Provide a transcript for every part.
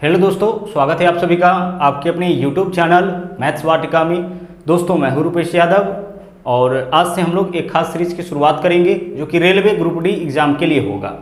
Hello दोस्तों, स्वागत है आप सभी का आपके अपने YouTube चैनल मैथ्स वाटिका में। दोस्तों मैं हूं रूपेश यादव और आज से हम लोग एक खास सीरीज की शुरुआत करेंगे जो कि रेलवे ग्रुप डी एग्जाम के लिए होगा।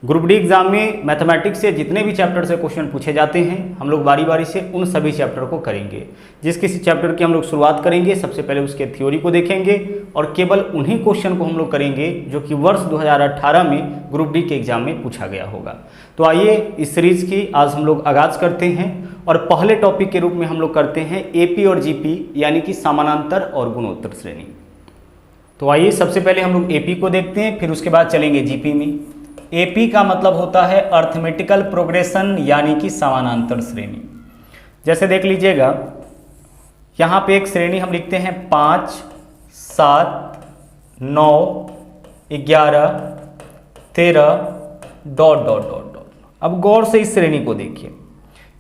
ग्रुप डी एग्जाम में मैथमेटिक्स से जितने भी चैप्टर से क्वेश्चन पूछे जाते हैं हम लोग बारी बारी से उन सभी चैप्टर को करेंगे। जिस किसी चैप्टर की हम लोग शुरुआत करेंगे सबसे पहले उसके थ्योरी को देखेंगे और केवल उन्हीं क्वेश्चन को हम लोग करेंगे जो कि वर्ष 2018 में ग्रुप डी के एग्जाम में पूछा गया होगा। तो आइए इस सीरीज की आज हम लोग आगाज करते हैं और पहले टॉपिक के रूप में हम लोग करते हैं एपी और जीपी यानी कि समानांतर और गुणोत्तर श्रेणी। तो आइए सबसे पहले हम लोग एपी को देखते हैं, फिर उसके बाद चलेंगे जीपी में। एपी का मतलब होता है अर्थमेटिकल प्रोग्रेशन यानी कि समानांतर श्रेणी। जैसे देख लीजिएगा यहाँ पे एक श्रेणी हम लिखते हैं 5, 7, 9, 11, 13 ... अब गौर से इस श्रेणी को देखिए,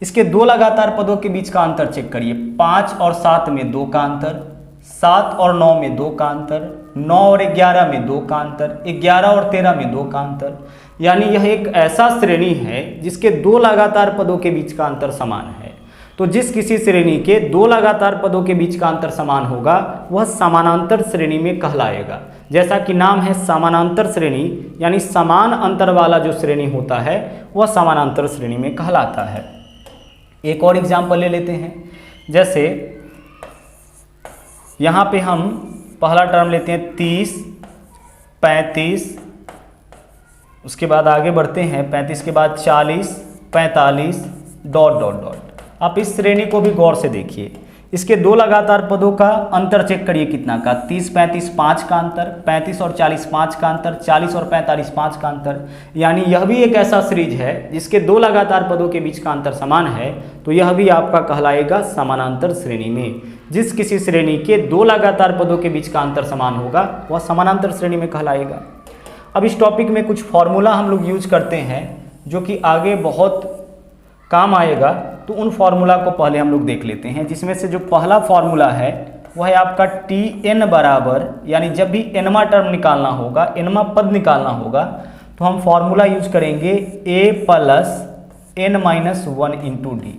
इसके दो लगातार पदों के बीच का अंतर चेक करिए। 5 और 7 में 2 का अंतर, 7 और 9 में 2 का अंतर, 9 और 11 में 2 का अंतर, 11 और 13 में 2 का अंतर। यानी यह एक ऐसा श्रेणी है जिसके दो लगातार पदों के बीच का अंतर समान है। तो जिस किसी श्रेणी के दो लगातार पदों के बीच का अंतर समान होगा वह समानांतर श्रेणी में कहलाएगा। जैसा कि नाम है समानांतर श्रेणी, यानी समान अंतर वाला जो श्रेणी होता है वह समानांतर श्रेणी में कहलाता है। एक और एग्जाम्पल ले लेते हैं। जैसे यहाँ पे हम पहला टर्म लेते हैं 30, 35, उसके बाद आगे बढ़ते हैं 35 के बाद 40, 45 ... आप इस श्रेणी को भी गौर से देखिए। इसके दो लगातार पदों का अंतर चेक करिए कितना का, 30, 35 5 का अंतर, 35 और 40 5 का अंतर, 40 और 45 5 का अंतर। यानी यह भी एक ऐसा सीरीज है जिसके दो लगातार पदों के बीच का अंतर समान है, तो यह भी आपका कहलाएगा समानांतर श्रेणी में। जिस किसी श्रेणी के दो लगातार पदों के बीच का अंतर समान होगा वह समानांतर श्रेणी में कहलाएगा। अब इस टॉपिक में कुछ फॉर्मूला हम लोग यूज करते हैं जो कि आगे बहुत काम आएगा, तो उन फॉर्मूला को पहले हम लोग देख लेते हैं। जिसमें से जो पहला फॉर्मूला है वह है आपका Tn बराबर, यानी जब भी nवां टर्म निकालना होगा, nवां पद निकालना होगा, तो हम फॉर्मूला यूज करेंगे a + n-1 × d।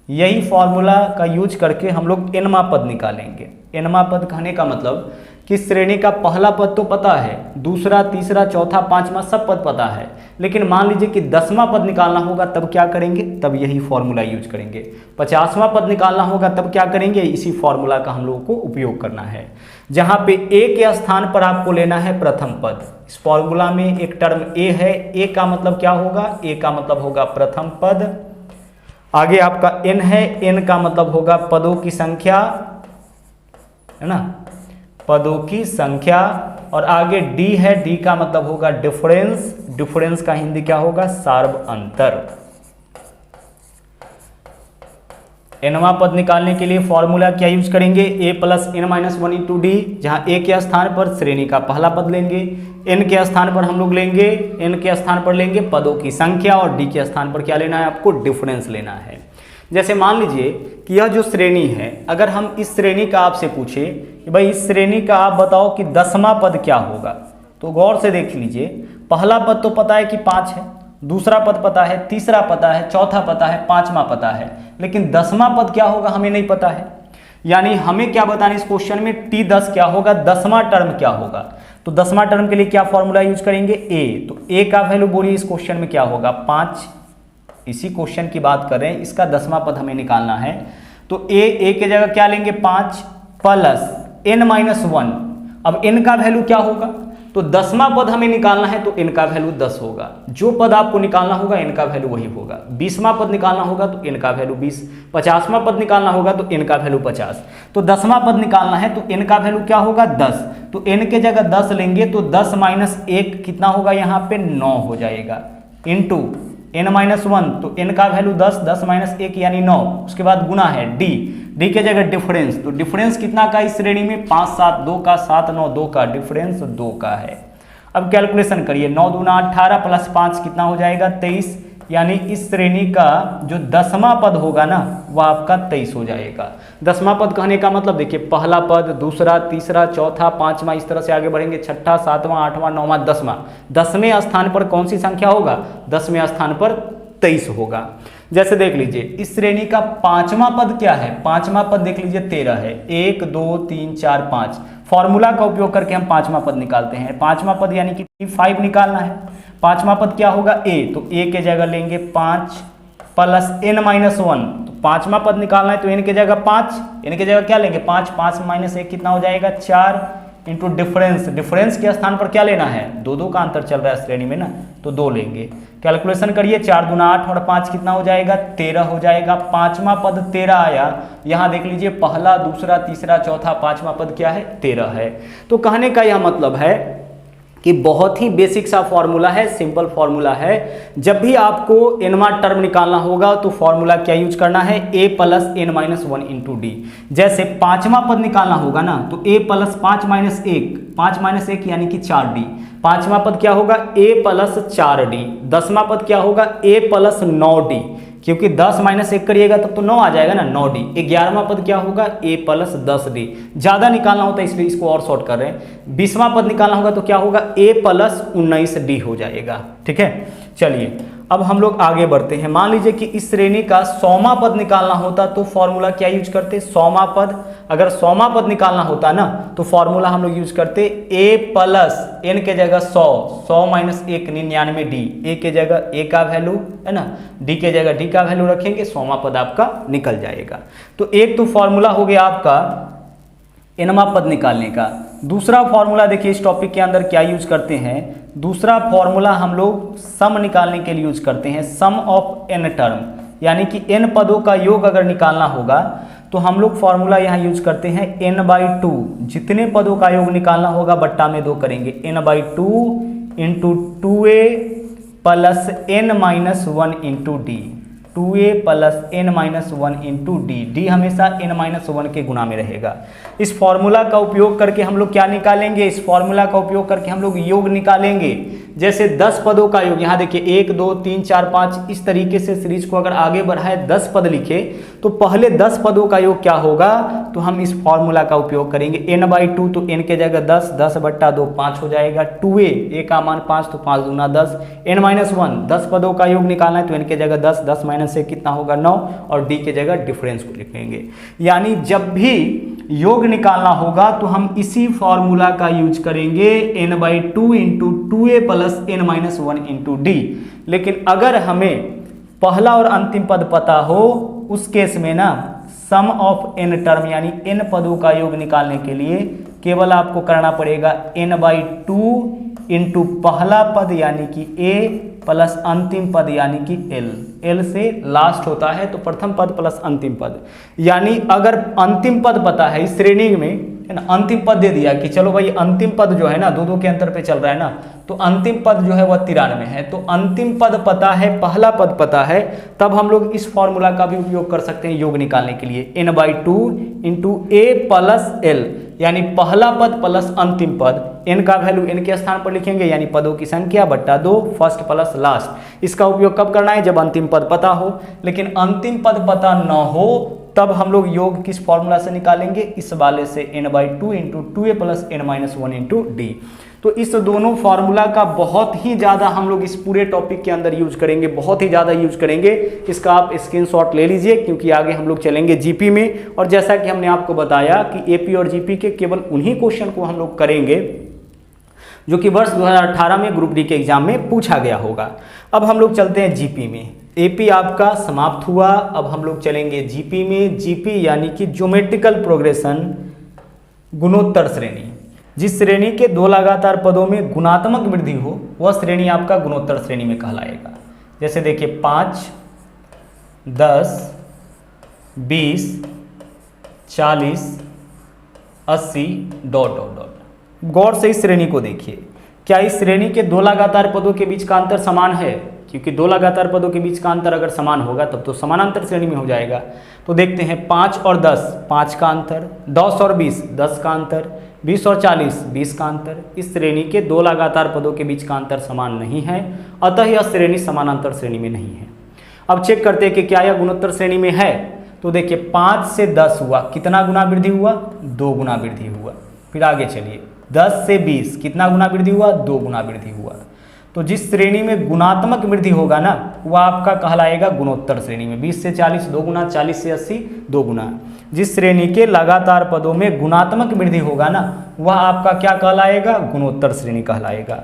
यही फॉर्मूला का यूज करके हम लोग nवां पद निकालेंगे। nवां पद कहने का मतलब कि श्रेणी का पहला पद तो पता है, दूसरा, तीसरा, चौथा, पांचवा सब पद पता है, लेकिन मान लीजिए कि 10वां पद निकालना होगा तब क्या करेंगे, तब यही फॉर्मूला यूज करेंगे। 50वां पद निकालना होगा तब क्या करेंगे, इसी फॉर्मूला का हम लोगों को उपयोग करना है। जहां पे a के स्थान पर आपको लेना है प्रथम पद। इस फॉर्मूला में एक टर्म a है, a का मतलब क्या होगा, a का मतलब होगा प्रथम पद। आगे आपका n है, n का मतलब होगा पदों की संख्या, है ना, पदों की संख्या। और आगे d है, d का मतलब होगा डिफरेंस। डिफरेंस का हिंदी क्या होगा, सार्व अंतर। nवां पद निकालने के लिए फॉर्मूला क्या यूज करेंगे, a + n-1 × d। जहां a के स्थान पर श्रेणी का पहला पद लेंगे, n के स्थान पर हम लोग लेंगे, n के स्थान पर लेंगे पदों की संख्या और d के स्थान पर क्या लेना है, आपको डिफरेंस लेना है। जैसे मान लीजिए कि यह जो श्रेणी है, अगर हम इस श्रेणी का आपसे पूछे कि भाई इस श्रेणी का आप बताओ कि 10वां पद क्या होगा, तो गौर से देख लीजिए। पहला पद तो पता है कि 5 है, दूसरा पद पता है, तीसरा पता है, चौथा पता है, पांचवा पता है, लेकिन 10वां पद क्या होगा हमें नहीं पता है। यानी हमें क्या बताना इस क्वेश्चन में, T10 क्या होगा, 10वां टर्म क्या होगा। तो 10वां टर्म के लिए क्या फॉर्मूला यूज करेंगे, a। तो a का वैल्यू बोलिए इस क्वेश्चन में क्या होगा, 5। इसी क्वेश्चन की बात कर रहे हैं, इसका 10वां पद हमें निकालना है। तो a की जगह क्या लेंगे, 5 + n-1। अब n का वैल्यू क्या होगा, तो 10वां पद हमें निकालना है तो n का वैल्यू 10 होगा। जो पद आपको निकालना होगा n का वैल्यू वही होगा। 20वां पद निकालना होगा तो n का वैल्यू 20, 50वां पद निकालना होगा तो n का वैल्यू 50। तो 10वां पद निकालना है तो n का वैल्यू क्या होगा, 10। तो n के जगह 10 लेंगे तो 10 - 1 कितना होगा, यहाँ पे 9 हो जाएगा, इंटू n-1। तो n का वैल्यू 10, 10 - 1 यानी 9। उसके बाद गुना है d के जगह डिफरेंस। तो डिफरेंस कितना का इस श्रेणी में, 5 7 2 का, 7 9 2 का, डिफरेंस 2 का है। अब कैलकुलेशन करिए, 9 दूना 18 + 5 कितना हो जाएगा, 23। यानी इस श्रेणी का जो 10वां पद होगा ना वह आपका 23 हो जाएगा। 10वां पद कहने का मतलब देखिए, पहला पद, दूसरा, तीसरा, चौथा, पांचवा, इस तरह से आगे बढ़ेंगे, छठा, सातवां, आठवां, नौवां, 10वां। 10वें स्थान पर कौन सी संख्या होगा, 10वें स्थान पर 23 होगा। जैसे देख लीजिए इस श्रेणी का पांचवा पद क्या है, पांचवा पद देख लीजिए 13 है, 1 2 3 4 5। फॉर्मूला का उपयोग करके हम पांचवा पद निकालते हैं। पांचवा पद यानी कि 5 निकालना है। पांचवा पद क्या होगा a, तो a के जगह लेंगे 5 प्लस n-1। तो पांचवा पद निकालना है तो n के जगह 5, n के जगह क्या लेंगे 5, 5 माइनस 1 कितना हो जाएगा 4 इंटू डिफरेंस। डिफरेंस के स्थान पर क्या लेना है, 2 का अंतर चल रहा है श्रेणी में ना, तो 2 लेंगे। कैलकुलेशन करिए, 4 दूना 8 और 5 कितना हो जाएगा 13 हो जाएगा। पांचवा पद 13 आया। यहाँ देख लीजिए पहला, दूसरा, तीसरा, चौथा, पांचवा पद क्या है 13 है। तो कहने का यह मतलब है कि बहुत ही बेसिक सा फॉर्मूला है, सिंपल फॉर्मूला है। जब भी आपको nवां टर्म निकालना होगा तो फॉर्मूला क्या यूज करना है, a plus n-1 into D. जैसे पांचवा पद निकालना होगा ना तो a प्लस 5 माइनस 1, 5 माइनस 1 यानी कि 4d। पांचवा पद क्या होगा a प्लस 4d। 10वां पद क्या होगा a प्लस 9d, क्योंकि 10 माइनस 1 करिएगा तब तो 9 आ जाएगा ना, 9d। 11वां पद क्या होगा a प्लस 10d। ज़्यादा निकालना होता है इसलिए इसको और शॉर्ट कर रहे हैं। 20वां पद निकालना होगा तो क्या होगा a प्लस 19d हो जाएगा। ठीक है, चलिए अब हम लोग आगे बढ़ते हैं। मान लीजिए कि इस श्रेणी का 100वां पद निकालना होता तो फॉर्मूला क्या यूज करते, 100वां पद। अगर 100वां पद निकालना होता ना तो फॉर्मूला हम लोग यूज करते a प्लस n के जगह 100, 100 माइनस 1 99d। a के जगह a का वैल्यू है ना, d के जगह d का वैल्यू रखेंगे, 100वां पद आपका निकल जाएगा। तो एक तो फॉर्मूला हो गया आपका nवां पद निकालने का। दूसरा फॉर्मूला देखिए इस टॉपिक के अंदर क्या यूज करते हैं, दूसरा फॉर्मूला हम लोग सम निकालने के लिए यूज करते हैं, सम ऑफ n टर्म, यानी कि n पदों का योग अगर निकालना होगा तो हम लोग फॉर्मूला यहाँ यूज करते हैं n/2। जितने पदों का योग निकालना होगा बट्टा में 2 करेंगे, n/2 into 2a plus n-1 into D. 2a plus n-1 into D. D हमेशा n-1 के गुना में रहेगा। इस फॉर्मूला का उपयोग करके हम लोग क्या निकालेंगे, इस फॉर्मूला का उपयोग करके हम लोग योग निकालेंगे। जैसे 10 पदों का योग, यहाँ देखिए 1 2 3 4 5 इस तरीके से सीरीज को अगर आगे बढ़ाए 10 पद लिखे तो पहले 10 पदों का योग क्या होगा, तो हम इस फॉर्मूला का उपयोग करेंगे। n/2 तो n के जगह 10, 10/2 5 हो जाएगा। 2a, a का मान 5 तो 5 दूना 10, n-1 10 पदों का योग निकालना है तो n के जगह 10, 10 माइनस से कितना होगा 9 और d के जगह डिफरेंस को लिखेंगे। यानी जब भी योग निकालना होगा तो हम इसी फॉर्मूला का यूज करेंगे, n/2 into 2a plus n-1 into D. लेकिन अगर हमें पहला और अंतिम पद पता हो उस केस में ना सम ऑफ n टर्म यानी n पदों का योग निकालने के लिए केवल आपको करना पड़ेगा n/2 इंटू पहला पद यानी कि a प्लस अंतिम पद यानी कि l। l से लास्ट होता है तो प्रथम पद प्लस अंतिम पद। यानी अगर अंतिम पद पता है इस श्रेणी में है ना, अंतिम पद दे दिया कि चलो भाई अंतिम पद जो है ना 2 के अंतर पे चल रहा है ना, तो अंतिम पद जो है वह 93 है। तो अंतिम पद पता है, पहला पद पता है, तब हम लोग इस फॉर्मूला का भी उपयोग कर सकते हैं योग निकालने के लिए। n/2 into a plus l, यानी पहला पद प्लस अंतिम पद। n का वैल्यू n के स्थान पर लिखेंगे यानी पदों की संख्या बट्टा 2, फर्स्ट प्लस लास्ट। इसका उपयोग कब करना है, जब अंतिम पद पता हो। लेकिन अंतिम पद पता न हो तब हम लोग योग किस फॉर्मूला से निकालेंगे, इस वाले से n/2 into 2a plus n-1 into D. तो इस दोनों फार्मूला का बहुत ही ज़्यादा हम लोग इस पूरे टॉपिक के अंदर यूज करेंगे, बहुत ही ज़्यादा यूज करेंगे। इसका आप स्क्रीनशॉट ले लीजिए क्योंकि आगे हम लोग चलेंगे जीपी में। और जैसा कि हमने आपको बताया कि एपी और जीपी के केवल उन्हीं क्वेश्चन को हम लोग करेंगे जो कि वर्ष 2018 में ग्रुप डी के एग्जाम में पूछा गया होगा। अब हम लोग चलते हैं जीपी में। एपी आपका समाप्त हुआ, अब हम लोग चलेंगे जीपी में। जीपी यानी कि ज्योमेट्रिकल प्रोग्रेशन गुणोत्तर श्रेणी। जिस श्रेणी के 2 लगातार पदों में गुणात्मक वृद्धि हो वह श्रेणी आपका गुणोत्तर श्रेणी में कहलाएगा। जैसे देखिए 5, 10, 20, 40, 80 ... गौर से इस श्रेणी को देखिए। क्या इस श्रेणी के 2 लगातार पदों के बीच का अंतर समान है? क्योंकि 2 लगातार पदों के बीच का अंतर अगर समान होगा तब तो समानांतर श्रेणी में हो जाएगा। तो देखते हैं 5 और 10 5 का अंतर, 10 और 20 10 का अंतर, 20 और 40 20 का अंतर। इस श्रेणी के 2 लगातार पदों के बीच का अंतर समान नहीं है, अतः यह श्रेणी समानांतर श्रेणी में नहीं है। अब चेक करते हैं कि क्या यह गुणोत्तर श्रेणी में है। तो देखिए 5 से 10 हुआ, कितना गुना वृद्धि हुआ? 2 गुना वृद्धि हुआ। फिर आगे चलिए 10 से 20 कितना गुना वृद्धि हुआ? 2 गुना वृद्धि हुआ। तो जिस श्रेणी में गुणात्मक वृद्धि होगा ना वह आपका कहलाएगा गुणोत्तर श्रेणी में। 20 से 40 2 गुना, 40 से 80 2 गुना। जिस श्रेणी के लगातार पदों में गुणात्मक वृद्धि होगा ना वह आपका क्या कहलाएगा, गुणोत्तर श्रेणी कहलाएगा।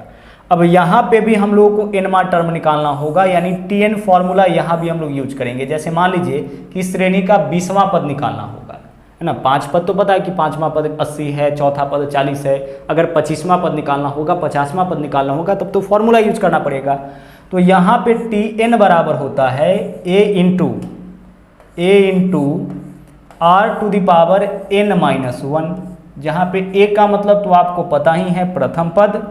अब यहाँ पे भी हम लोगों को एनवां टर्म निकालना होगा, यानी टीएन फॉर्मूला यहाँ भी हम लोग यूज करेंगे। जैसे मान लीजिए कि इस श्रेणी का 20वां पद निकालना होगा, है ना। 5 पद तो पता है कि 5वां पद 80 है, चौथा पद 40 है। अगर 25वां पद निकालना होगा, 50वां पद निकालना होगा, तब तो फॉर्मूला यूज करना पड़ेगा। तो यहाँ पे टी एन बराबर होता है a into are to the power n-1, जहाँ पे ए का मतलब तो आपको पता ही है प्रथम पद,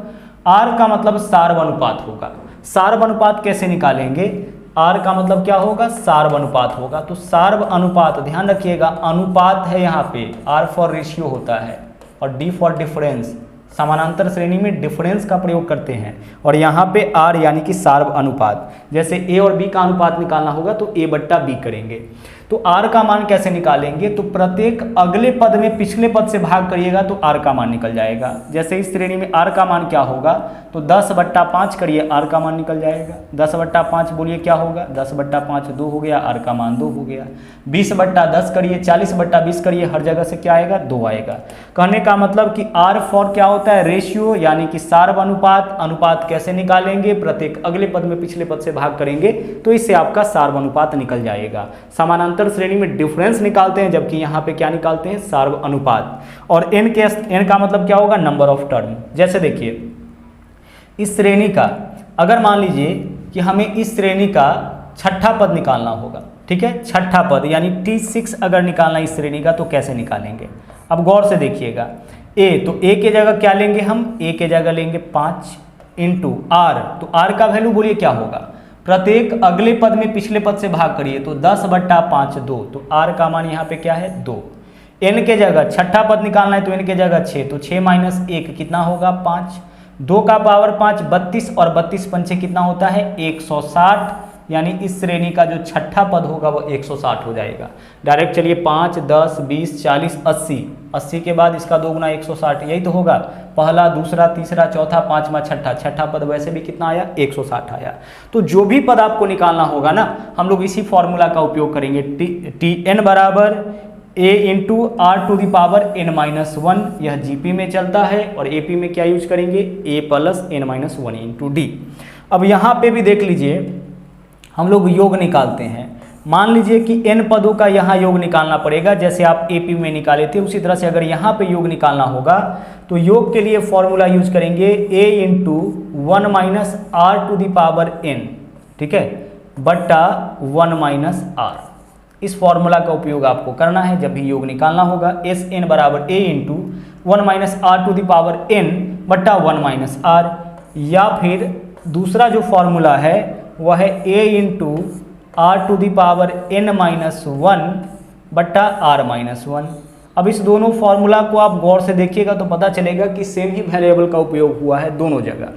आर का मतलब सार्वनुपात होगा। सार्वनुपात कैसे निकालेंगे, आर का मतलब क्या होगा, सार्वनुपात होगा। तो सार्वनुपात ध्यान रखिएगा, अनुपात है यहाँ पे, आर फॉर रेशियो होता है और डी फॉर डिफरेंस। समानांतर श्रेणी में डिफरेंस का प्रयोग करते हैं और यहाँ पे आर यानी कि सार्वनुपात। जैसे ए और बी का अनुपात निकालना होगा तो ए बट्टा बी करेंगे। तो आर का मान कैसे निकालेंगे, तो प्रत्येक अगले पद में पिछले पद से भाग करिएगा तो आर का मान निकल जाएगा। जैसे इस श्रेणी में आर का मान क्या होगा, तो 10/5 करिए, आर का मान निकल जाएगा। 10/5 बोलिए क्या होगा, 10/5 2 हो गया, आर का मान 2 हो गया। 20/10 करिए, 40/20 करिए, हर जगह से क्या आएगा, 2 आएगा। कहने का मतलब कि आर फॉर क्या होता है, रेशियो यानी कि सार्वनुपात। अनुपात कैसे निकालेंगे, प्रत्येक अगले पद में पिछले पद से भाग करेंगे तो इससे आपका सार्वनुपात निकल जाएगा। समानांतर श्रेणी में डिफरेंस निकालते हैं, जबकि यहाँ पे क्या निकालते हैं, सार्वनुपात। और एन का मतलब क्या होगा, नंबर ऑफ टर्म। जैसे देखिए इस श्रेणी का, अगर मान लीजिए कि हमें इस श्रेणी का छठा पद निकालना होगा, ठीक है, छठा पद यानी T6 अगर निकालना इस श्रेणी का तो कैसे निकालेंगे। अब गौर से देखिएगा, ए तो ए के जगह क्या लेंगे हम, ए के जगह लेंगे 5 इंटू आर। तो आर का वैल्यू बोलिए क्या होगा, प्रत्येक अगले पद में पिछले पद से भाग करिए तो 10/5 2। तो आर का मान यहाँ पे क्या है, 2। एन के जगह छठा पद निकालना है तो एन के जगह 6, तो 6 - 1 कितना होगा, 5। 2 का पावर 5 32 और 32 पंचे कितना होता है, 160। यानी इस श्रेणी का जो छठा पद होगा वो 160 हो जाएगा। डायरेक्ट चलिए 5 10 20 40 80, 80 के बाद इसका 2 गुना 160, यही तो होगा। पहला, दूसरा, तीसरा, चौथा, पांचवा, छठा, छठा पद वैसे भी कितना आया, 160 आया। तो जो भी पद आपको निकालना होगा ना, हम लोग इसी फॉर्मूला का उपयोग करेंगे। Tn बराबर a into are to the power n-1, यह जीपी में चलता है, और एपी में क्या यूज करेंगे, a + n-1 इंटू डी। अब यहाँ पे भी देख लीजिए, हम लोग योग निकालते हैं। मान लीजिए कि n पदों का यहाँ योग निकालना पड़ेगा, जैसे आप एपी में निकाले थे, उसी तरह से अगर यहाँ पे योग निकालना होगा तो योग के लिए फॉर्मूला यूज करेंगे a into 1 - R to the power n, ठीक है, बट्टा 1 - आर। इस फॉर्मूला का उपयोग आपको करना है जब भी योग निकालना होगा। Sn बराबर a into 1 - R to the power n बट्टा 1 - आर। या फिर दूसरा जो फॉर्मूला है वह है a into are to the power n-1 बट्टा r-1। अब इस दोनों फॉर्मूला को आप गौर से देखिएगा तो पता चलेगा कि सेम ही वेरिएबल का उपयोग हुआ है दोनों जगह।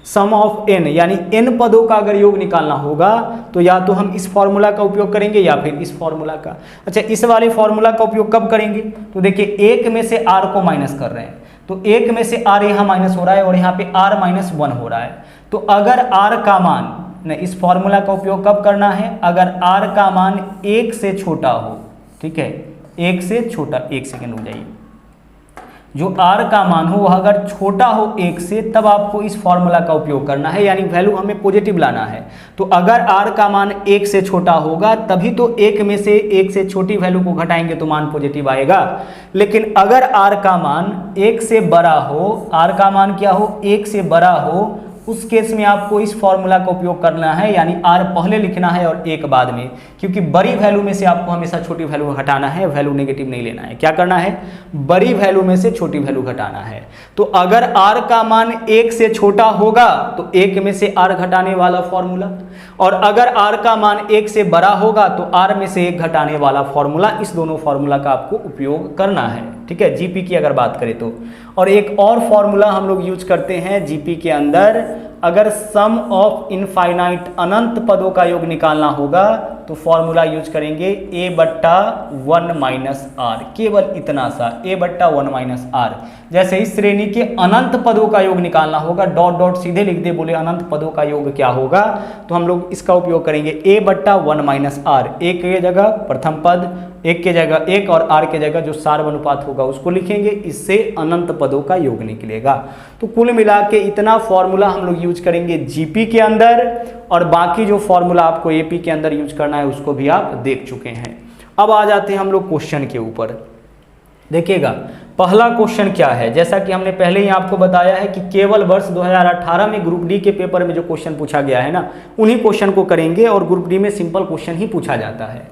सम ऑफ n यानी n पदों का अगर योग निकालना होगा तो या तो हम इस फॉर्मूला का उपयोग करेंगे या फिर इस फॉर्मूला का। अच्छा, इस वाले फॉर्मूला का उपयोग कब करेंगे, तो देखिए 1 में से r को माइनस कर रहे हैं, तो 1 में से r यहाँ माइनस हो रहा है और यहाँ पे r-1 हो रहा है। तो अगर r का मान, इस फॉर्मूला का उपयोग कब करना है, अगर r का मान 1 से छोटा हो, ठीक है, 1 से छोटा, 1 सेकेंड हो जाइए, जो r का मान हो वह अगर छोटा हो 1 से, तब आपको इस फॉर्मूला का उपयोग करना है, यानी वैल्यू हमें पॉजिटिव लाना है। तो अगर r का मान 1 से छोटा होगा तभी तो 1 में से 1 से छोटी वैल्यू को घटाएंगे तो मान पॉजिटिव आएगा। लेकिन अगर r का मान 1 से बड़ा हो, r का मान क्या हो, 1 से बड़ा हो, उस केस में आपको इस फॉर्मूला का उपयोग करना है, यानी r पहले लिखना है और 1 बाद में, क्योंकि बड़ी वैल्यू में से आपको हमेशा छोटी वैल्यू हटाना है, वैल्यू नेगेटिव नहीं लेना है। क्या करना है, बड़ी वैल्यू में से छोटी वैल्यू घटाना है। तो अगर r का मान 1 से छोटा होगा तो 1 में से r घटाने वाला फॉर्मूला, और अगर r का मान 1 से बड़ा होगा तो r में से 1 घटाने वाला फॉर्मूला, इस दोनों फॉर्मूला का आपको उपयोग करना है, ठीक है, जीपी की अगर बात करें तो। और एक और फॉर्मूला हम लोग यूज करते हैं जीपी के अंदर, अगर सम ऑफ इनफाइनाइट अनंत पदों का योग निकालना होगा तो फॉर्मूला यूज करेंगे a बट्टा 1 माइनस आर, केवल इतना सा a बट्टा 1 माइनस आर। जैसे इस श्रेणी के अनंत पदों का योग निकालना होगा, डॉट डॉट सीधे लिख दे, बोले अनंत पदों का योग क्या होगा, तो हम लोग इसका उपयोग करेंगे a बट्टा 1 माइनस आर। एक के जगह प्रथम पद, एक के जगह एक और आर के जगह जो सार्वनुपात होगा उसको लिखेंगे, इससे अनंत पदों का योग निकलेगा। तो कुल मिला के इतना फॉर्मूला हम लोग यूज करेंगे जीपी के अंदर, और बाकी जो फॉर्मूला आपको एपी के अंदर यूज करना है उसको भी आप देख चुके हैं। अब आ जाते हैं हम लोग क्वेश्चन के ऊपर। देखिएगा पहला क्वेश्चन क्या है, जैसा कि हमने पहले ही आपको बताया है कि केवल वर्ष 2018 में ग्रुप डी के पेपर में जो क्वेश्चन पूछा गया है ना, उन्हीं क्वेश्चन को करेंगे, और ग्रुप डी में सिंपल क्वेश्चन ही पूछा जाता है।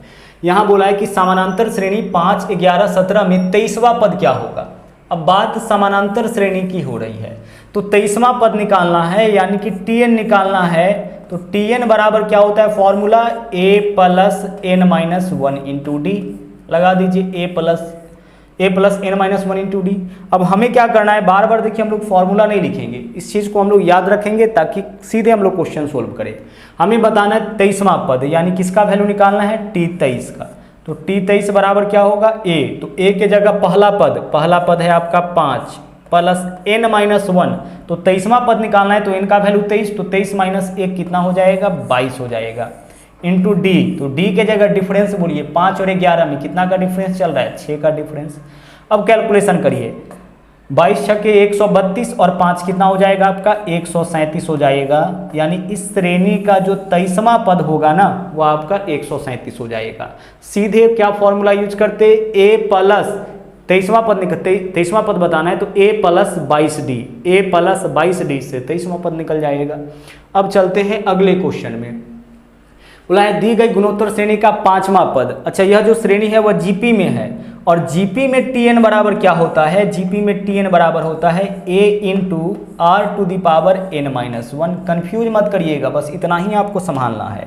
यहाँ बोला है कि समानांतर श्रेणी 5, 11, 17 में 23वां पद क्या होगा। अब बात समानांतर श्रेणी की हो रही है, तो 23वां पद निकालना है, यानी कि tn निकालना है। तो tn बराबर क्या होता है, formula a plus n minus 1 into D. लगा दीजिए a plus n minus 1 into D. अब हमें क्या करना है, बार बार देखिए हम लोग फॉर्मूला नहीं लिखेंगे, इस चीज़ को हम लोग याद रखेंगे ताकि सीधे हम लोग क्वेश्चन सोल्व करें। हमें बताना है 23वां पद, यानी किसका वैल्यू निकालना है, t23 का। तो t23 बराबर क्या होगा, a। तो a के जगह पहला पद है आपका 5 प्लस n माइनस 1, तो 23वां पद निकालना है, तो n का वैल्यू 23, तो 23 माइनस 1 कितना हो जाएगा, 22 हो जाएगा, इंटू डी। तो डी के जगह डिफरेंस बोलिए, 5 और 11 में कितना का डिफरेंस चल रहा है, 6 का डिफरेंस। अब कैलकुलेशन करिए, 22 छक्के 132 और 5 कितना हो जाएगा आपका, 137 हो जाएगा। यानी इस श्रेणी का जो 23वां पद होगा ना, वो आपका 137 हो जाएगा। सीधे क्या फॉर्मूला यूज करते, a प्लस 23वां पद बताना है, तो a प्लस 22d से 23वां पद निकल जाएगा। अब चलते हैं अगले क्वेश्चन में। बोला है दी गई गुणोत्तर श्रेणी का 5वां पद। अच्छा, यह जो श्रेणी है वह जीपी में है, और जीपी में tn बराबर क्या होता है, जीपी में tn बराबर होता है a into are to the power n minus 1। Confuse मत करिएगा, बस इतना ही आपको संभालना है।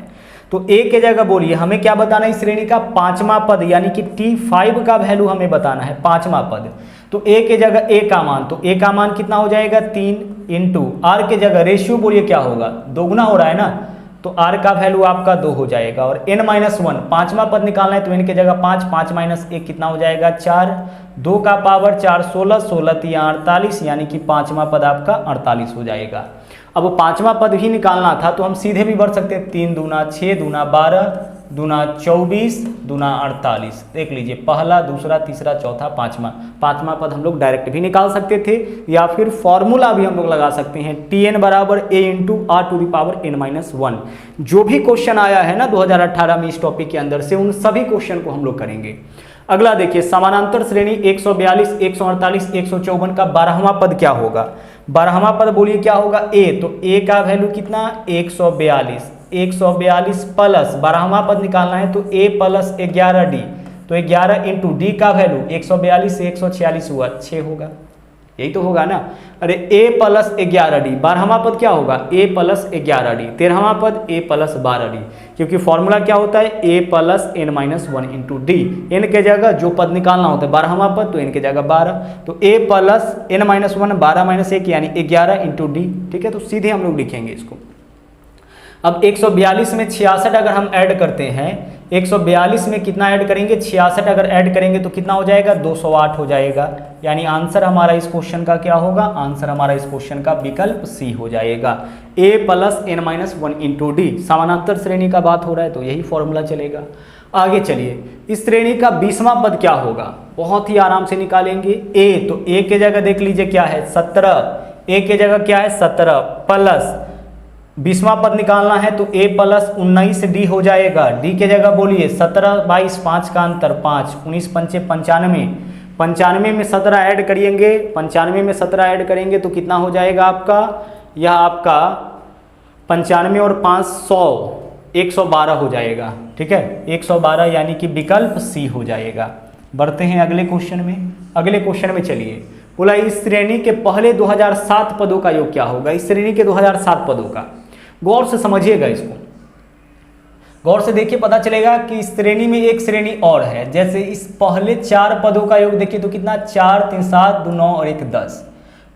तो a के जगह बोलिए हमें क्या बताना है, इस श्रेणी का 5वां पद, यानी कि t5 का वैल्यू हमें बताना है, 5वां पद। तो a के जगह a का मान, तो a का मान कितना हो जाएगा, 3 इंटू आर के जगह रेशियो बोलिए क्या होगा, दोगुना हो रहा है ना, तो r का वैल्यू आपका 2 हो जाएगा। और n माइनस 1 5वां पद निकालना है, तो n के जगह 5 माइनस 1 कितना हो जाएगा, 4, 2 का पावर 4 16, 16 3 48, यानी कि 5वां पद आपका 48 हो जाएगा। अब 5वां पद भी निकालना था, तो हम सीधे भी बढ़ सकते हैं, 3 दूना 6, दूना 12, दूना 24, दूना 48। देख लीजिए, पहला, दूसरा, तीसरा, चौथा, पाँचवां पद हम लोग डायरेक्ट भी निकाल सकते थे, या फिर फॉर्मूला भी हम लोग लगा सकते हैं, tn बराबर a into are to the power n minus 1। जो भी क्वेश्चन आया है ना 2018 में इस टॉपिक के अंदर से, उन सभी क्वेश्चन को हम लोग करेंगे। अगला देखिए, समानांतर श्रेणी 142, 148, 154 का 12वां पद क्या होगा। 12वां पद बोलिए क्या होगा, a। तो a का वैल्यू कितना, 142 प्लस 12वां पद निकालना है, तो a प्लस 11d। तो 11 इंटू डी का वैल्यू 142 से 146 हुआ, 6 होगा, यही तो होगा ना। अरे a प्लस 11d, 12वां पद क्या होगा, a प्लस 11d। 13वां पद a प्लस 12d, क्योंकि फॉर्मूला क्या होता है, a plus n minus 1 into D. n के जगह जो पद निकालना होता है 12वां पद, तो n के जगह 12, तो a plus n minus 1, 12 minus 1 यानी 11 इंटू डी। ठीक है, तो सीधे हम लोग लिखेंगे इसको। अब 142 में 66 अगर हम ऐड करते हैं, 142 में कितना ऐड करेंगे, 66 अगर ऐड करेंगे तो कितना हो जाएगा, 208 हो जाएगा। यानी आंसर हमारा इस क्वेश्चन का क्या होगा, आंसर हमारा इस क्वेश्चन का विकल्प सी हो जाएगा, a plus n minus 1 into D. समानांतर श्रेणी का बात हो रहा है तो यही फॉर्मूला चलेगा। आगे चलिए, इस श्रेणी का 20वां पद क्या होगा, बहुत ही आराम से निकालेंगे। a, तो a के जगह देख लीजिए क्या है, 17, a के जगह क्या है 17 प्लस 20वां पद निकालना है, तो a प्लस 19d हो जाएगा। d के जगह बोलिए 17 22, 5 का अंतर 5, 19 पंचे 95, 95 में 17 ऐड करिएंगे, 95 में 17 ऐड करेंगे तो कितना हो जाएगा आपका, यह आपका 95 और 500 112 हो जाएगा। ठीक है, 112 यानी कि विकल्प सी हो जाएगा। बढ़ते हैं अगले क्वेश्चन में। अगले क्वेश्चन में चलिए, बोला इस श्रेणी के पहले 2007 पदों का योग क्या होगा। इस श्रेणी के 2007 पदों का, गौर से समझिएगा इसको, गौर से देखिए, पता चलेगा कि इस श्रेणी में एक श्रेणी और है। जैसे इस पहले 4 पदों का योग देखिए तो कितना, 4 3 7 2 9 और 1 10।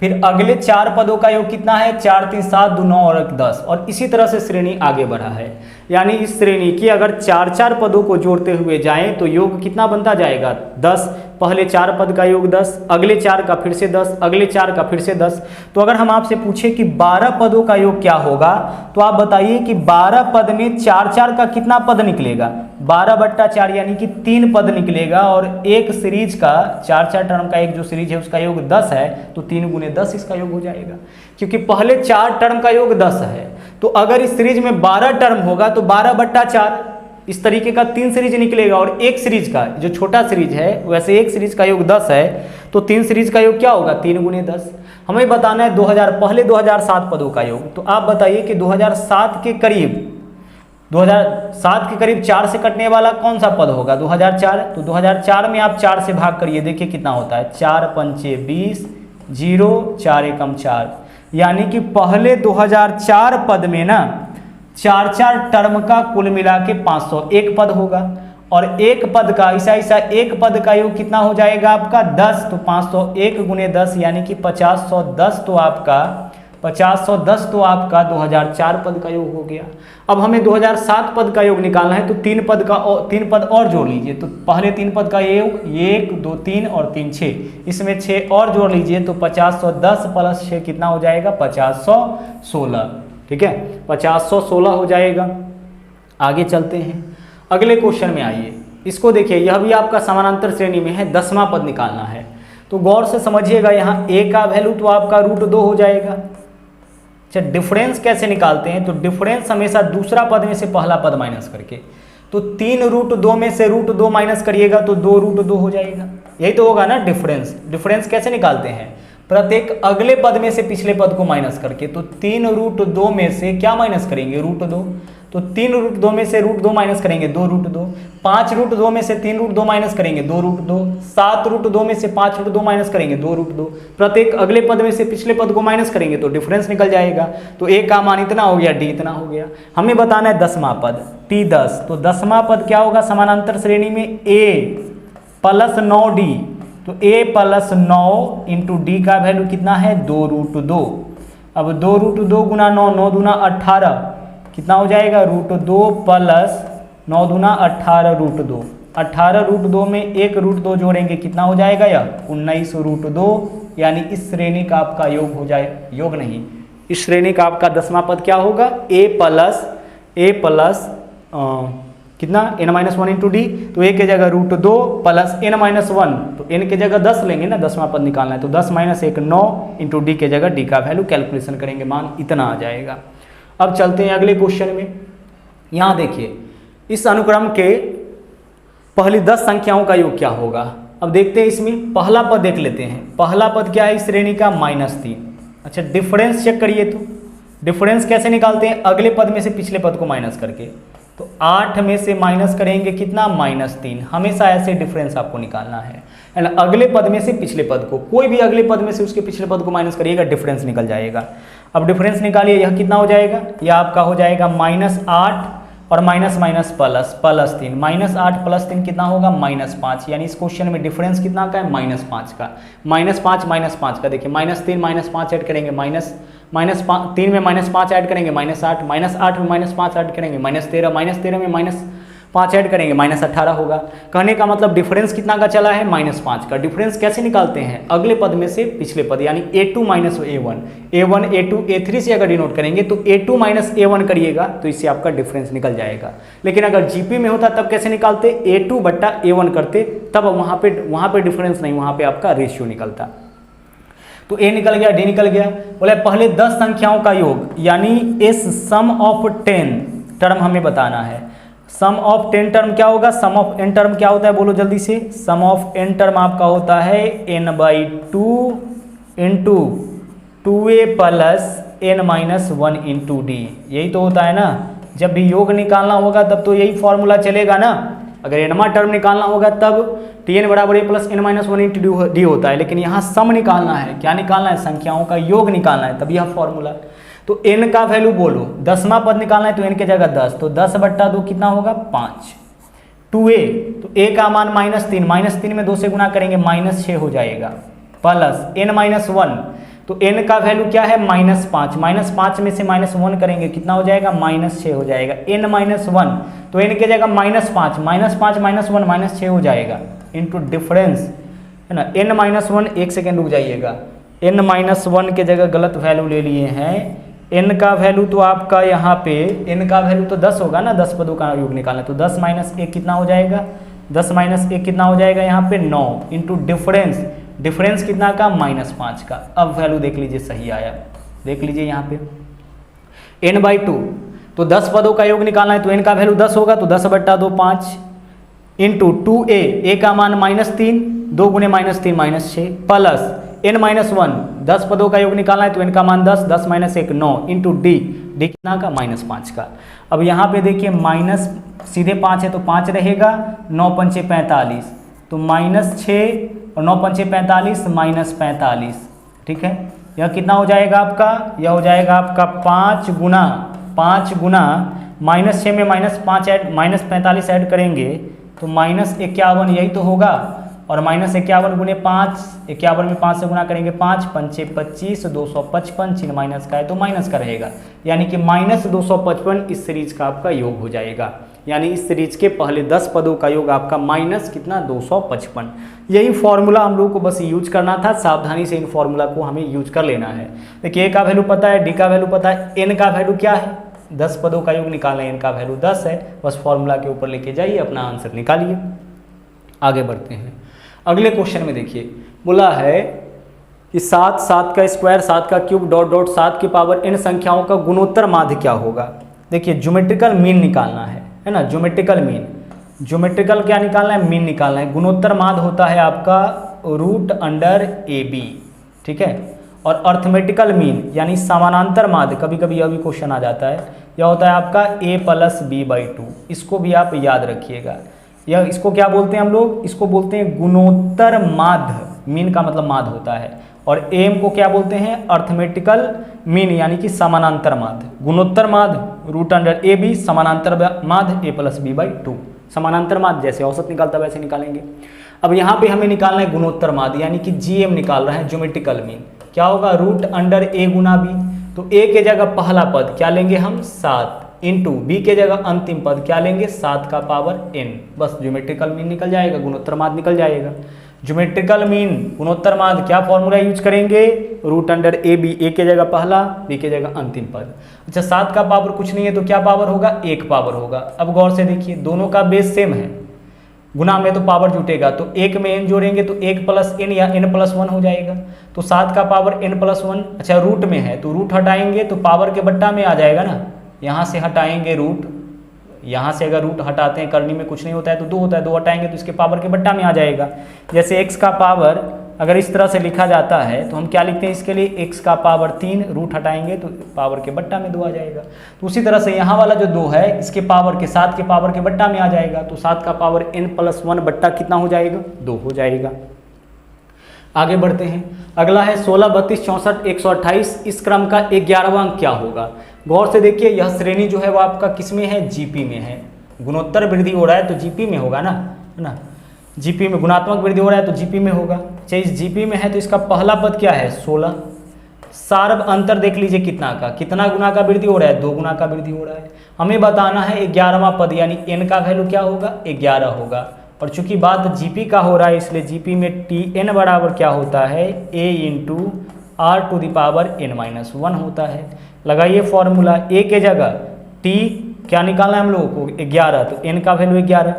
फिर अगले 4 पदों का योग कितना है, 4 3 7 2 9 और 1 10, और इसी तरह से श्रेणी आगे बढ़ा है। यानी इस श्रेणी की अगर 4 पदों को जोड़ते हुए जाएं तो योग कितना बनता जाएगा, 10। पहले 4 पद का योग 10, अगले 4 का फिर से 10, अगले 4 का फिर से 10। तो अगर हम आपसे पूछे कि 12 पदों का योग क्या होगा, तो आप बताइए कि 12 पद में 4 का कितना पद निकलेगा, 12/4 यानी कि 3 पद निकलेगा। और एक सीरीज का 4 टर्म का एक जो सीरीज है उसका योग 10 है, तो 3 × 10 इसका योग हो जाएगा, क्योंकि पहले 4 टर्म का योग 10 है। तो अगर इस सीरीज में 12 टर्म होगा तो 12/4 इस तरीके का 3 सीरीज निकलेगा। और एक सीरीज का जो छोटा सीरीज है, वैसे एक सीरीज का योग 10 है, तो 3 सीरीज का योग क्या होगा, 3 × 10। हमें बताना है 2007 पदों का योग। तो आप बताइए कि 2007 के करीब 4 से कटने वाला कौन सा पद होगा, 2004। तो 2004 में आप 4 से भाग करिए, देखिए कितना होता है, 4 पंचे 20, 0 4 एकम 4। यानी कि पहले 2004 पद में ना 4 टर्म का कुल मिला के 501 पद होगा। और एक पद का ऐसा एक पद का योग कितना हो जाएगा आपका, 10। तो 501 × 10 यानी कि 50/110, तो आपका 2004 पद का योग हो गया। अब हमें 2007 पद का योग निकालना है, तो 3 पद और जोड़ लीजिए। तो पहले 3 पद का योग 1 2 3 और 3 6, इसमें 6 और जोड़ लीजिए, तो 50/110 + 6 कितना हो जाएगा, 50/116। ठीक है, 50/116 हो जाएगा। आगे चलते हैं, अगले क्वेश्चन में आइए। इसको देखिए, यह भी आपका समानांतर श्रेणी में है, 10वां पद निकालना है। तो गौर से समझिएगा, यहाँ a का वैल्यू तो आपका √2 हो जाएगा। अच्छा, डिफरेंस कैसे निकालते हैं, तो डिफरेंस हमेशा दूसरा पद में से पहला पद माइनस करके। तो 3 √2 में से √2 माइनस करिएगा तो 2 √2 हो जाएगा। यही तो होगा ना डिफरेंस। डिफरेंस कैसे निकालते हैं, प्रत्येक अगले पद में से पिछले पद को माइनस करके। तो 3 √2 में से क्या माइनस करेंगे, √2। तो 3 √2 में से √2 माइनस करेंगे, 2 √2। 5 √2 में से 3 √2 माइनस करेंगे, 2 √2। 7 √2 में से 5 √2 माइनस करेंगे, 2 √2। प्रत्येक अगले पद में से पिछले पद को माइनस करेंगे तो डिफरेंस निकल जाएगा। तो a का मान इतना हो गया, d इतना हो गया। हमें बताना है 10वां पद, t10। तो 10वां पद क्या होगा समानांतर श्रेणी में, a + 9d। तो a + 9 × d का वैल्यू कितना है, 2 √2। अब 2 √2 × 9, 9 दूना 18, कितना हो जाएगा, √2 + 9 दूना 18 √2। 18 √2 में 1 √2 जोड़ेंगे, कितना हो जाएगा, यह 19 √2। यानी इस श्रेणी का आपका योग हो जाए, योग नहीं, इस श्रेणी का आपका 10वां पद क्या होगा, a + कितना, n-1 × d। तो a के जगह √2 + n-1, तो n के जगह 10 लेंगे ना, 10वां पद निकालना है। तो 10 - 1 9 × d के जगह d का वैल्यू कैलकुलेशन करेंगे, मान इतना आ जाएगा। अब चलते हैं अगले क्वेश्चन में। यहाँ देखिए, इस अनुक्रम के पहली 10 संख्याओं का योग क्या होगा। अब देखते हैं, इसमें पहला पद देख लेते हैं। पहला पद क्या है इस श्रेणी का, -3। अच्छा, डिफरेंस चेक करिए। तो डिफरेंस कैसे निकालते हैं, अगले पद में से पिछले पद को माइनस करके। तो 8 में से माइनस करेंगे कितना, -3। हमेशा ऐसे डिफरेंस आपको निकालना है। एंड अगले पद में से पिछले पद को, कोई भी अगले पद में से उसके पिछले पद को माइनस करिएगा, डिफरेंस निकल जाएगा। अब डिफरेंस निकालिए, यह कितना हो जाएगा, यह आपका हो जाएगा -8 और माइनस +3। -8 + 3 कितना होगा, -5। यानी इस क्वेश्चन में डिफरेंस कितना का है, -5 का। -5 का देखिए, -3 -5 ऐड करेंगे, -3 में -5 ऐड करेंगे, -8 में -5 ऐड करेंगे, -13 में -5 ऐड करेंगे, -18 होगा। कहने का मतलब डिफरेंस कितना का चला है, -5 का। डिफरेंस कैसे निकालते हैं, अगले पद में से पिछले पद, यानी a2 - a1, a1 a2 a3 से अगर डिनोट करेंगे तो a2 - a1 करिएगा तो इससे आपका डिफरेंस निकल जाएगा। लेकिन अगर जीपी में होता तब कैसे निकालते, a2/a1 करते, तब वहाँ पे डिफरेंस नहीं, वहाँ पे आपका रेशियो निकलता। तो a निकल गया, d निकल गया। बोले पहले 10 संख्याओं का योग, यानी इस सम ऑफ 10 टर्म हमें बताना है। सम ऑफ 10 टर्म क्या होगा, सम ऑफ n टर्म क्या होता है, बोलो जल्दी से। सम ऑफ n टर्म आपका होता है n/2 × 2a + n-1 × d। यही तो होता है ना, जब भी योग निकालना होगा तब तो यही फॉर्मूला चलेगा ना। अगर nवां टर्म निकालना होगा तब tn = a + n-1 × d होता है। लेकिन यहाँ सम निकालना है, क्या निकालना है, संख्याओं का योग निकालना है, तब यह फॉर्मूला। तो n का वैल्यू बोलो, 10वां पद निकालना है तो n के जगह 10, तो 10/2 कितना होगा, 5। 2a, तो a का मान -3 में 2 से गुना करेंगे, -6 हो जाएगा, + n-1, तो n का वैल्यू क्या है -5, -5 में से -1 करेंगे कितना हो जाएगा -6 हो जाएगा, n -1 तो n की जगह -5 -1 -6 हो जाएगा इंटू डिफरेंस है ना, n-1 एक सेकेंड रुक जाइएगा, n-1 के जगह गलत वैल्यू ले लिए हैं, n का वैल्यू तो आपका यहाँ पे n का वैल्यू तो 10 होगा ना, 10 पदों का योग निकालना, तो 10 - 1 कितना हो जाएगा, 10 - 1 कितना हो जाएगा यहाँ पे 9 इंटू डिफरेंस, डिफरेंस कितना का -5 का। अब वैल्यू देख लीजिए सही आया, देख लीजिए यहाँ पे n/2 तो 10 पदों का योग निकालना है तो n का वैल्यू 10 होगा, तो 10/2 5 इंटू 2a, a का मान -3, 2 गुने -3 -6 प्लस n-1 10 पदों का योग निकालना है तो n का मान 10, 10 - 1 9 इंटू d कितना का -5 का। अब यहाँ पे देखिए माइनस सीधे 5 है तो 5 रहेगा, 9 × 5 = 45 तो -6 और 9 × 5 = 45 -45, ठीक है। यह कितना हो जाएगा आपका, यह हो जाएगा आपका 5 गुना -6 में -45 ऐड करेंगे तो -51 यही तो होगा, और -51 गुने 5, 51 में 5 से गुना करेंगे 5 × 5 = 25 255, चिन्ह माइनस का है तो माइनस का रहेगा, यानी कि -255 इस सीरीज का आपका योग हो जाएगा, यानी इस सीरीज के पहले 10 पदों का योग आपका माइनस कितना 255। यही फॉर्मूला हम लोग को बस यूज करना था, सावधानी से इन फॉर्मूला को हमें यूज कर लेना है। देखिए ए का वैल्यू पता है, डी का वैल्यू पता है, एन का वैल्यू क्या है, 10 पदों का योग निकालना है, एन का वैल्यू 10 है, बस फॉर्मूला के ऊपर लेके जाइए अपना आंसर निकालिए। आगे बढ़ते हैं अगले क्वेश्चन में, देखिए बोला है कि 7, 7 का स्क्वायर, 7 का क्यूब डॉट डॉट 7 की पावर n संख्याओं का गुणोत्तर माध्य क्या होगा। देखिए ज्योमेट्रिकल मीन निकालना है ना, ज्योमेट्रिकल मीन, ज्योमेट्रिकल क्या निकालना है, मीन निकालना है। गुणोत्तर माध्य होता है आपका √AB, ठीक है, और अर्थमेटिकल मीन यानी समानांतर माध्य, कभी कभी यह भी क्वेश्चन आ जाता है, यह होता है आपका a + b/2, इसको भी आप याद रखिएगा। यह इसको क्या बोलते हैं हम लोग, इसको बोलते हैं गुणोत्तर माध्य, मीन का मतलब माध्य होता है, और एम को क्या बोलते हैं, अर्थमेटिकल मीन यानी कि समानांतर माध्य। गुणोत्तर माध्य √AB, समानांतर माध्य a + b/2, समानांतर माध्य जैसे औसत निकालता वैसे निकालेंगे। अब यहाँ पे हमें निकालना है गुणोत्तर माध्य यानी कि GM निकाल रहे हैं, ज्योमेट्रिकल मीन क्या होगा, √A गुना b, तो a के जगह पहला पद क्या लेंगे हम 7 इंटू b के जगह अंतिम पद क्या लेंगे 7 का पावर n, बस ज्योमेट्रिकल मीन निकल जाएगा, गुणोत्तर माध्य निकल जाएगा। ज्योमेट्रिकल मीन गुणोत्तर माध्य क्या फॉर्मूला यूज करेंगे, √AB, a के जगह पहला, b के जगह अंतिम पद। अच्छा 7 का पावर कुछ नहीं है तो क्या पावर होगा, 1 पावर होगा। अब गौर से देखिए दोनों का बेस सेम है, गुना में तो पावर जुटेगा, तो 1 में n जोड़ेंगे तो 1 + n या n+1 हो जाएगा, तो 7 का पावर n+1। अच्छा रूट में है तो रूट हटाएंगे तो पावर के बट्टा में आ जाएगा ना, यहाँ से हटाएंगे रूट, यहाँ से अगर रूट हटाते हैं करनी में कुछ नहीं होता है तो 2 होता है, 2 हटाएंगे तो इसके पावर के बट्टा में आ जाएगा। जैसे x का पावर अगर इस तरह से लिखा जाता है तो हम क्या लिखते हैं इसके लिए, x का पावर 3, रूट हटाएंगे तो पावर के बट्टा में 2 आ जाएगा। तो उसी तरह से यहाँ वाला जो 2 है इसके पावर के 7 के पावर के बट्टा में आ जाएगा, तो 7 का पावर n+1 बट्टा कितना हो जाएगा, 2 हो जाएगा। आगे बढ़ते हैं, अगला है 16, 32, 64, 128, इस क्रम का 11वां अंक क्या होगा। गौर से देखिए यह श्रेणी जो है वो आपका किस में है, जीपी में है, गुणोत्तर वृद्धि हो रहा है तो जीपी में होगा ना, है ना, जीपी में गुणात्मक वृद्धि हो रहा है तो जीपी में होगा। चाहे इस जीपी में है तो इसका पहला पद क्या है 16, सार्व अंतर देख लीजिए कितना का, कितना गुना का वृद्धि हो रहा है, 2 गुना का वृद्धि हो रहा है। हमें बताना है 11वां पद यानी n का वैल्यू क्या होगा, 11 होगा, और चूंकि बात जीपी का हो रहा है इसलिए जीपी में Tn बराबर क्या होता है, a × r⁻n−1 होता है। लगाइए फॉर्मूला, a के जगह t क्या निकालना है हम लोगों को 11, तो n का वैल्यू 11,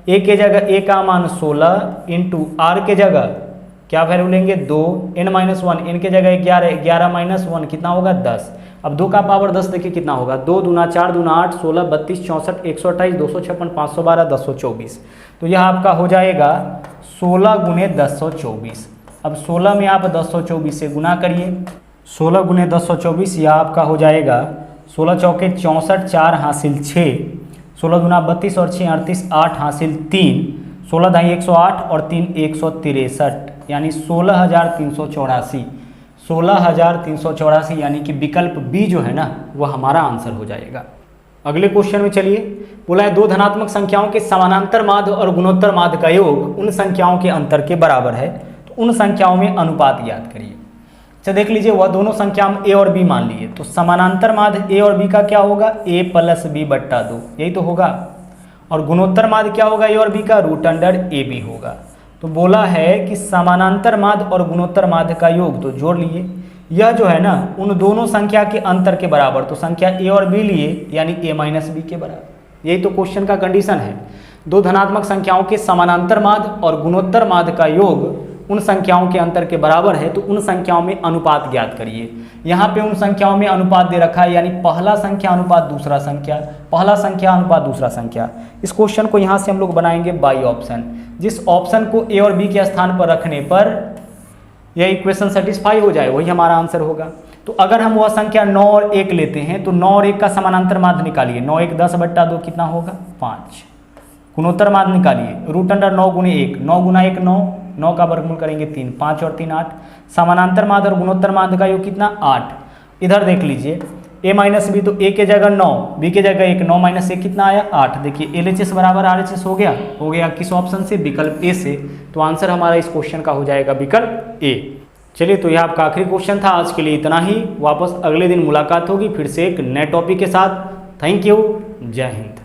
a के जगह a का मान 16 इंटू r के जगह क्या वैल्यू लेंगे 2, n-1, n के जगह 11, 11 - 1 कितना होगा 10। अब 2 का पावर 10 देखिए कितना होगा, 2 दूना 4 दूना 8, 16, 32, 64, 128, 256, 512, 1024, तो यह आपका हो जाएगा 16 गुने 1024। अब 16 में आप 1024 से गुना करिए, 16 गुने 1024 यह आपका हो जाएगा 16 चौके 64, 4 हासिल 6, 16 दूना 32 और 6 38, 8 हासिल 3, 16 ढाई 108 और 3 163, यानी 16,384, 16,384 यानी कि विकल्प बी जो है ना वह हमारा आंसर हो जाएगा। अगले क्वेश्चन में चलिए, बोला है 2 धनात्मक संख्याओं के समानांतर माध्य और गुणोत्तर माध्य का योग उन संख्याओं के अंतर के बराबर है, तो उन संख्याओं में अनुपात याद करिए। अच्छा देख लीजिए, वह दोनों संख्या हम ए और बी मान लिए, तो समानांतर माध्य ए और बी का क्या होगा, a प्लस बी बट्टा 2, यही तो होगा। और गुणोत्तर माध्य क्या होगा ए और बी का, रूट अंडर ए बी होगा। तो बोला है कि समानांतर माध्य और गुणोत्तर माध्य का योग, तो जोड़ लिए, यह जो है ना उन दोनों संख्या के अंतर के बराबर, तो संख्या ए और बी लिए यानी a माइनस बी के बराबर। यही तो क्वेश्चन का कंडीशन है। दो धनात्मक संख्याओं के समानांतर माध्य और गुणोत्तर माध्य का योग उन संख्याओं के अंतर के बराबर है, तो उन संख्याओं में अनुपात ज्ञात करिए। यहाँ पे उन संख्याओं में अनुपात दे रखा है, यानी पहला संख्या अनुपात दूसरा संख्या, पहला संख्या अनुपात दूसरा संख्या। इस क्वेश्चन को यहाँ से हम लोग बनाएंगे बाई ऑप्शन, जिस ऑप्शन को ए और बी के स्थान पर रखने पर यह इक्वेशन सेटिस्फाई हो जाए वही हमारा आंसर होगा। तो अगर हम वह संख्या 9 और 1 लेते हैं तो 9 और 1 का समानांतर माध्य निकालिए, 9 1 10 बट्टा 2 कितना होगा, 5। गुणोत्तर माध्य निकालिए, रूट अंडर 9 गुणे 1, 9 गुना 1 9, 9 का वर्गमूल करेंगे 3, 5 और 3 8। समानांतर माध्य और गुणोत्तर माध्य का योग कितना, 8। इधर देख लीजिए a माइनस बी, तो a के जगह 9, b के जगह 1, 9 माइनस 1 कितना आया, 8। देखिए LHS बराबर RHS हो गया किस ऑप्शन से, विकल्प ए से। तो आंसर हमारा इस क्वेश्चन का हो जाएगा विकल्प ए। चलिए, तो यह आपका आखिरी क्वेश्चन था। आज के लिए इतना ही, वापस अगले दिन मुलाकात होगी फिर से एक नए टॉपिक के साथ। थैंक यू, जय हिंद।